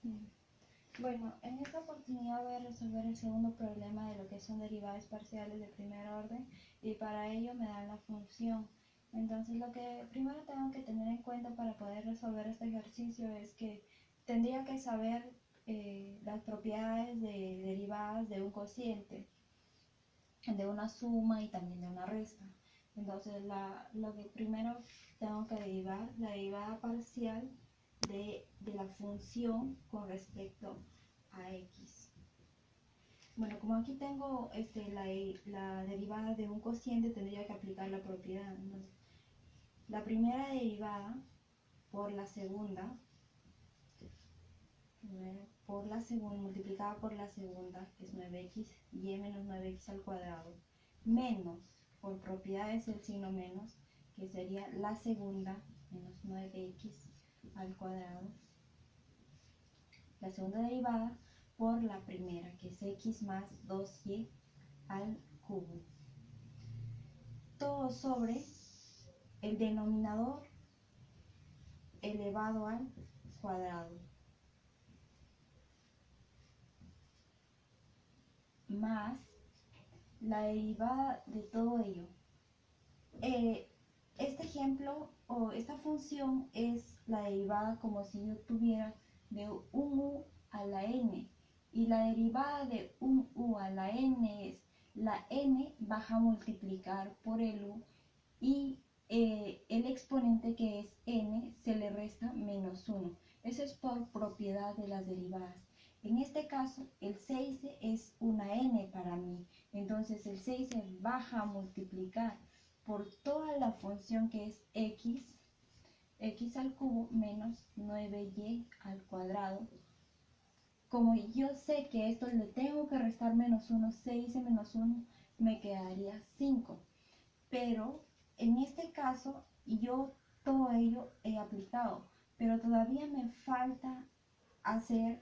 Bien. Bueno, en esta oportunidad voy a resolver el segundo problema de lo que son derivadas parciales de primer orden y para ello me dan la función. Entonces lo que primero tengo que tener en cuenta para poder resolver este ejercicio es que tendría que saber las propiedades de derivadas de un cociente, de una suma y también de una resta. Entonces lo que primero tengo que derivar, la derivada parcial de la función con respecto a x. Bueno, como aquí tengo la derivada de un cociente, tendría que aplicar la propiedad. Entonces, la primera derivada por la segunda, multiplicada por la segunda, que es 9x, y menos 9x al cuadrado, menos, por propiedad es el signo menos, que sería la segunda menos 9x al cuadrado, la segunda derivada por la primera, que es x más 2y al cubo. Todo sobre el denominador elevado al cuadrado, más la derivada de todo ello. Este ejemplo o esta función es la derivada como si yo tuviera de un u a la n, y la derivada de un u a la n es la n baja a multiplicar por el u y el exponente, que es n, se le resta menos 1. Eso es por propiedad de las derivadas. En este caso el 6 es una n para mí, entonces el 6 baja a multiplicar por toda la función que es x al cubo menos 9y al cuadrado. Como yo sé que esto le tengo que restar menos 1, 6 menos 1 me quedaría 5. Pero en este caso yo todo ello he aplicado, pero todavía me falta hacer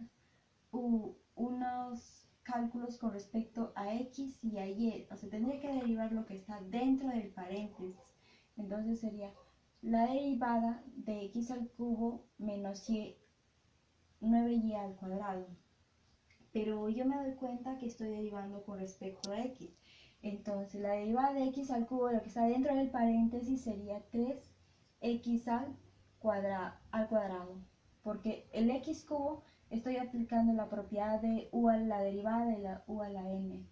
unos cálculos con respecto a x y a y. O sea, tendría que derivar lo que está dentro del paréntesis. Entonces sería la derivada de x al cubo menos y, 9y al cuadrado. Pero yo me doy cuenta que estoy derivando con respecto a x. Entonces la derivada de x al cubo, lo que está dentro del paréntesis, sería 3x al cuadrado. Porque el x cubo estoy aplicando la propiedad de u a la derivada de la u a la n.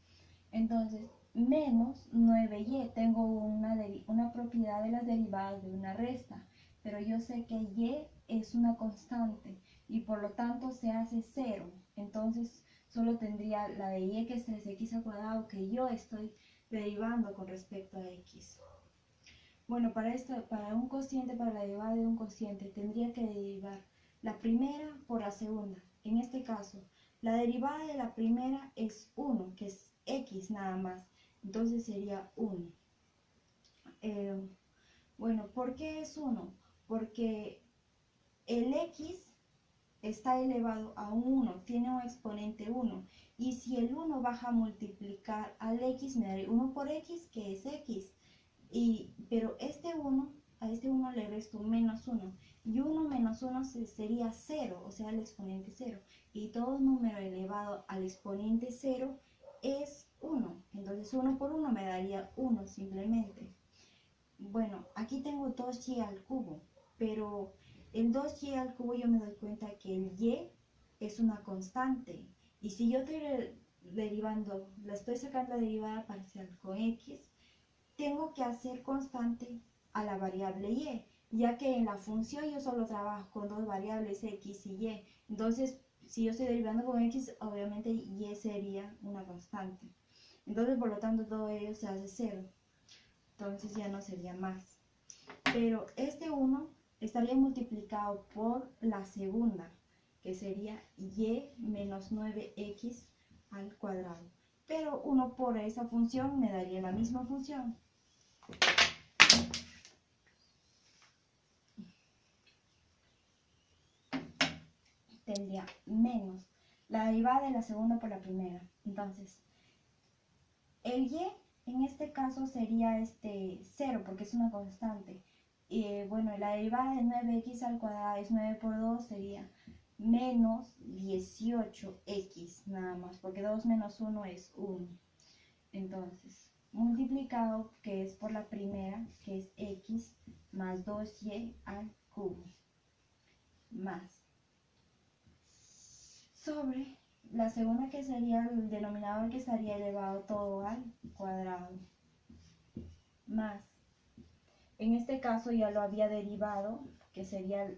Entonces, menos 9y, tengo una propiedad de las derivadas de una resta, pero yo sé que y es una constante y por lo tanto se hace 0. Entonces, solo tendría la de y, que es 3x al cuadrado, que yo estoy derivando con respecto a x. Bueno, para un cociente, para la derivada de un cociente, tendría que derivar la primera por la segunda. En este caso, la derivada de la primera es 1, que es x nada más. Entonces sería 1. Bueno, ¿por qué es 1? Porque el x está elevado a un 1, tiene un exponente 1. Y si el 1 baja a multiplicar al x, me daré 1 por x, que es x. Pero a este 1 le resto menos 1. Y 1 menos 1 sería 0, o sea, el exponente 0. Y todo número elevado al exponente 0 es 1. Entonces 1 por 1 me daría 1 simplemente. Bueno, aquí tengo 2y al cubo, pero el 2y al cubo yo me doy cuenta que el y es una constante. Y si yo estoy derivando, la estoy sacando la derivada parcial con x, tengo que hacer constante a la variable y, ya que en la función yo solo trabajo con dos variables, x y y. Entonces, si yo estoy derivando con x, obviamente y sería una constante. Entonces, por lo tanto, todo ello se hace 0. Entonces ya no sería más. Pero este 1 estaría multiplicado por la segunda, que sería y menos 9x al cuadrado. Pero 1 por esa función me daría la misma función. Tendría menos la derivada de la segunda por la primera. Entonces, el y en este caso sería 0, porque es una constante. Y bueno, la derivada de 9x al cuadrado es 9 por 2, sería menos 18x nada más, porque 2 menos 1 es 1. Entonces, multiplicado, que es por la primera, que es x, más 2y al cubo, más sobre la segunda, que sería el denominador, que estaría elevado todo al cuadrado, más, en este caso ya lo había derivado, que sería,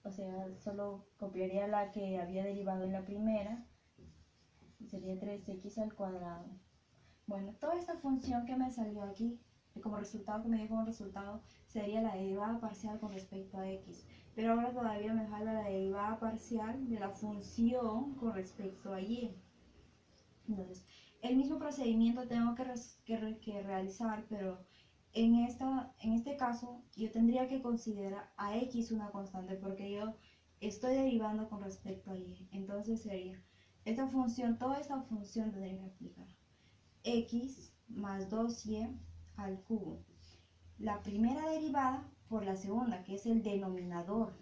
o sea, solo copiaría la que había derivado en la primera, y sería 3x al cuadrado. Bueno, toda esta función que me salió aquí, como resultado, que me dio como resultado, sería la derivada parcial con respecto a x. Pero ahora todavía me falta la derivada parcial de la función con respecto a y. Entonces, el mismo procedimiento tengo que realizar, pero en este caso yo tendría que considerar a x una constante, porque yo estoy derivando con respecto a y. Entonces sería esta función, toda esta función tendría que aplicar x más 2y al cubo, la primera derivada por la segunda, que es el denominador,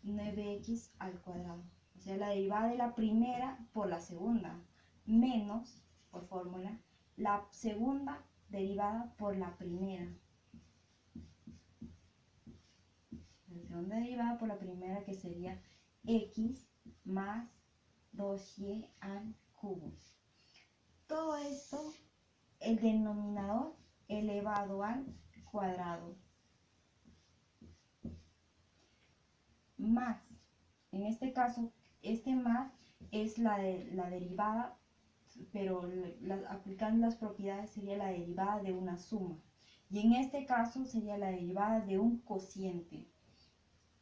9x al cuadrado, o sea, la derivada de la primera por la segunda, menos, por fórmula, la segunda derivada por la primera. La segunda derivada por la primera, que sería x más 2y al cubo. Todo esto, el denominador elevado al cuadrado, más, en este caso, este más es la derivada, pero aplicando las propiedades sería la derivada de una suma, y en este caso sería la derivada de un cociente.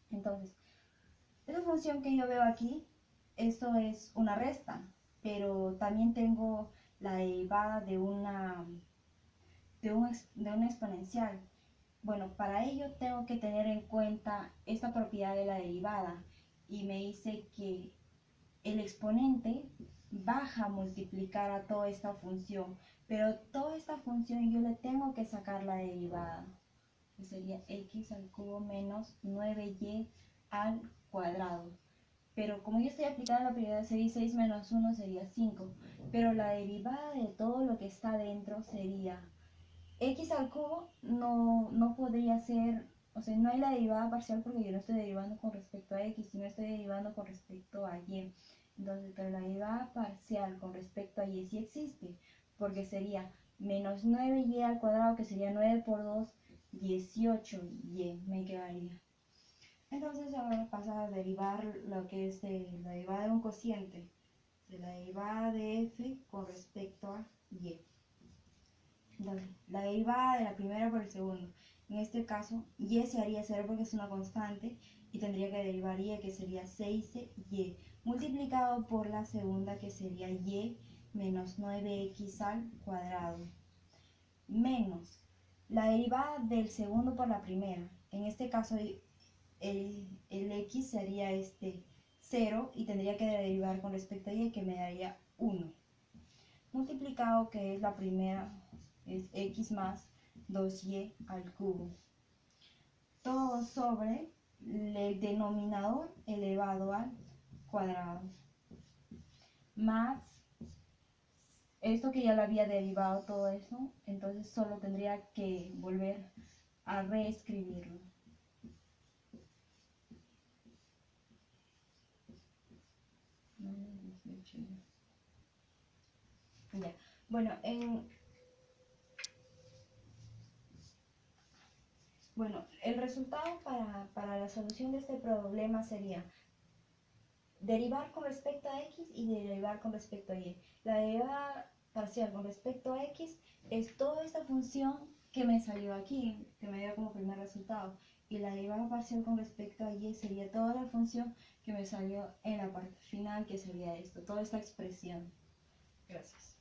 Entonces, esta función que yo veo aquí, esto es una resta, pero también tengo la derivada de una exponencial. Bueno, para ello tengo que tener en cuenta esta propiedad de la derivada, y me dice que el exponente baja a multiplicar a toda esta función, pero toda esta función yo le tengo que sacar la derivada, que sería x al cubo menos 9y al cuadrado. Pero como yo estoy aplicando la propiedad de 6 menos 1 sería 5, pero la derivada de todo lo que está dentro sería x al cubo, no podría ser, o sea, no hay la derivada parcial porque yo no estoy derivando con respecto a x, sino estoy derivando con respecto a y. Entonces, pero la derivada parcial con respecto a y sí existe, porque sería menos 9y al cuadrado, que sería 9 por 2, 18y, me quedaría. Entonces ahora pasa a derivar lo que es la derivada de un cociente, de la derivada de f con respecto a y. Entonces, la derivada de la primera por el segundo. En este caso, y se haría 0 porque es una constante, y tendría que derivar y, que sería 6y, multiplicado por la segunda, que sería y menos 9x al cuadrado, menos la derivada del segundo por la primera. En este caso, el x sería 0, y tendría que derivar con respecto a y, que me daría 1, multiplicado, que es la primera, es x más 2y al cubo, todo sobre el denominador elevado al cuadrado, más esto que ya lo había derivado todo eso, entonces solo tendría que volver a reescribirlo. Ya. Bueno, el resultado para la solución de este problema sería derivar con respecto a x y derivar con respecto a y. La derivada parcial con respecto a x es toda esta función que me salió aquí, que me dio como primer resultado. Y la derivada parcial con respecto a y sería toda la función que me salió en la parte final, que sería esto, toda esta expresión. Gracias.